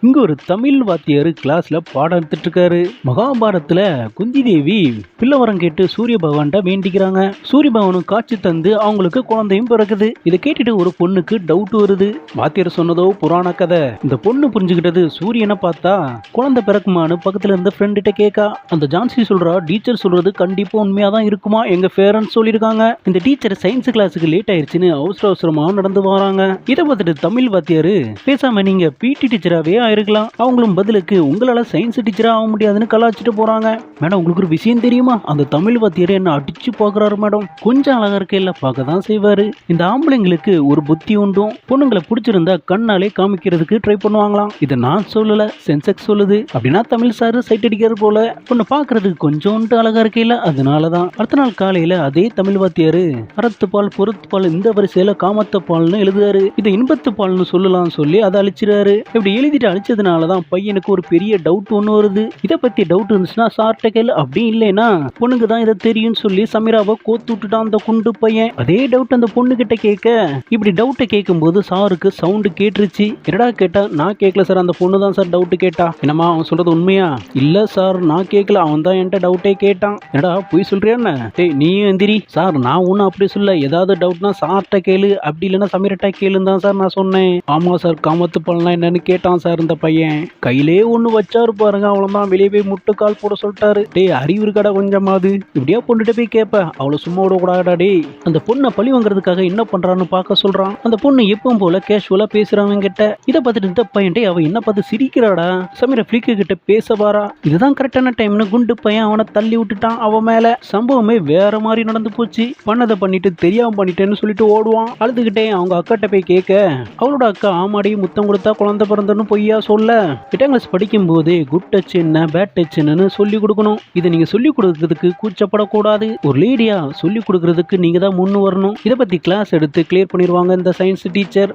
இங்க ஒரு தமிழ் வாத்தியார் கிளாஸ்ல பாடம் எடுத்துட்டு இருக்காரு. மகாபாரதத்துல குந்தி தேவி பிள்ளவரம் கேட்டு சூரிய பகவான்கிட்ட வேண்டிக்கிறாங்க. சூரிய பகவானும் காட்சி தந்து அவங்களுக்கு குழந்தையும் பிறக்குது. இதை கேட்டுட்டு ஒரு பொண்ணுக்கு டவுட் வருது. வாத்தியார் சொன்னதோ புராண கதை. இந்த பொண்ணு புரிஞ்சுக்கிட்டது சூரியனை பார்த்தா குழந்தை பிறக்குமான்னு பக்கத்துல இருந்த ஃப்ரெண்ட்ட கேட்கா. அந்த ஜான்சி சொல்றா, டீச்சர் சொல்றது கண்டிப்பா உண்மையாதான் இருக்குமா, எங்க பேரண்ட்ஸ் சொல்லியிருக்காங்க. இந்த டீச்சர் சயின்ஸ் கிளாஸுக்கு லேட் ஆயிடுச்சுன்னு அவசர அவசரமா நடந்து வராங்க. இதை பார்த்துட்டு தமிழ் வாத்தியாரு, பேசாம நீங்க பிடி டீச்சராவே இருக்கலாம். அவங்களும் பதிலுக்கு உங்களால சயின்ஸ் டீச்சரா ஆக முடியாதுன்னு கலாச்சிட்டு போறாங்க. மேடம், உங்களுக்கு ஒரு விஷயம் தெரியுமா, அந்த தமிழ் வாத்தியார் என்ன அடிச்சு பாக்குறாரு மேடம். கொஞ்சம் அழகா இருக்கையில பார்க்க தான் செய்வாரு. இந்த ஆம்பளைங்களுக்கு ஒரு புத்தி உண்டும். பொண்ணுங்களை பிடிச்சிருந்தா கண்ணாலே காமிக்கிறதுக்கு ட்ரை பண்ணுவாங்களாம். இதை நான் சொல்லல, சென்செக்ஸ் சொல்லுது. அப்படின்னா தமிழ் சாரு சைட் அடிக்கிறது போல. பொண்ணு பாக்குறதுக்கு கொஞ்சோண்டு அழகா இருக்கையில அதனாலதான். அடுத்த நாள் காலையில அதே தமிழ் வாத்தியாரு அறத்து பால் பொறுத்து பால் இந்த வரிசையில காமத்த பால்னு எழுதுறாரு. இதை இன்பத்து பால்னு சொல்லலாம் சொல்லி அதை அழிச்சிடாரு. இப்படி எழுதிட்டு அழிச்சதுனாலதான் பையனுக்கு ஒரு பெரிய டவுட் ஒண்ணு வருது. இதை பத்தி டவுட் இருந்துச்சுன்னா சார்ட்ட கேளு, அப்படி இல்லைன்னா பொண்ணுக்கு தான் இதை தெரியும் சொல்லி சமீராவை கோத்து விட்டுட்டான் அந்த குண்டு பையன். அதே டவுட் அந்த பொண்ணு கிட்ட கேட்க, இப்படி டவுட்டை கேட்கும் போது சாருக்கு சவுண்டு கேட்டுருச்சு. என்னடா கேட்டா, நான் கேட்கல சார், அந்த பொண்ணு தான் சார் டவுட் கேட்டா. என்னமா அவன் சொல்றது உண்மையா? இல்ல சார், நான் கேட்கல, அவன் தான் என்கிட்ட டவுட்டே கேட்டான். என்னடா போய் சொல்றியா? டேய் நீயும் எந்திரி. சார் நான் ஒன்னும் அப்படி சொல்ல, ஏதாவது டவுட்னா சார்ட்ட கேளு, அப்படி இல்லைன்னா சமீரட்டா கேளுன்னு தான் சார் நான் சொன்னேன். ஆமா சார், காமத்து பழனா என்னன்னு கேட்டான் சார் இந்த பையன். கையிலே ஒண்ணு வச்சாரு பாருங்க, அவ்வளவுதான் வெளியே போய் முட்டுக்கால் போட சொல்லிட்டாரு. டேய் அறிவு இருக்கடா கொஞ்சமாவது, இப்படியா பொண்ணுகிட்ட போய் கேப்ப, அவ்வளவு சும்மா விட கூடாடா. டேய் அந்த பொண்ணை பழி வாங்குறதுக்காக என்ன பண்றான்னு பார்க்க சொல்றான். அந்த பொண்ணு எப்பவும் போல கேஷுவலா பேசுறாங்க கிட்ட. இதை பார்த்துட்டு இந்த பையன், டேய் அவ என்ன பார்த்து சிரிக்கிறாடா, சமீர ஃபிளிக்கு கிட்ட பேச வாரா, இதுதான் கரெக்டான டைம்னு குண்டு பையன் அவனை தள்ளி விட்டுட்டான் அவன் மேல. சம்பவமே வேற மாதிரி நடந்து போச்சு. பண்ணதை பண்ணிட்டு தெரியாம பண்ணிட்டேன்னு சொல்லிட்டு ஓடுவான். அழுதுகிட்டே அவங்க அக்காட்ட போய் கேட்க, அவளோட அக்கா ஆமாடி முத்தம் கொடுத்தா குழந்தை பிறந்தன்னு பொய்யா சொல்ல. 8ஆம் கிளாஸ் படிக்கும் போது குட் டச் என்ன பேட் டச் என்னன்னு சொல்லி கொடுக்கணும். இதை நீங்க சொல்லி கொடுக்கறதுக்கு கூச்சப்படக்கூடாது. ஒரு லேடியா சொல்லி கொடுக்கறதுக்கு நீங்க தான் முன்னு வரணும். இதை பத்தி கிளாஸ் எடுத்து கிளியர் பண்ணிடுவாங்க இந்த சயின்ஸ் டீச்சர்.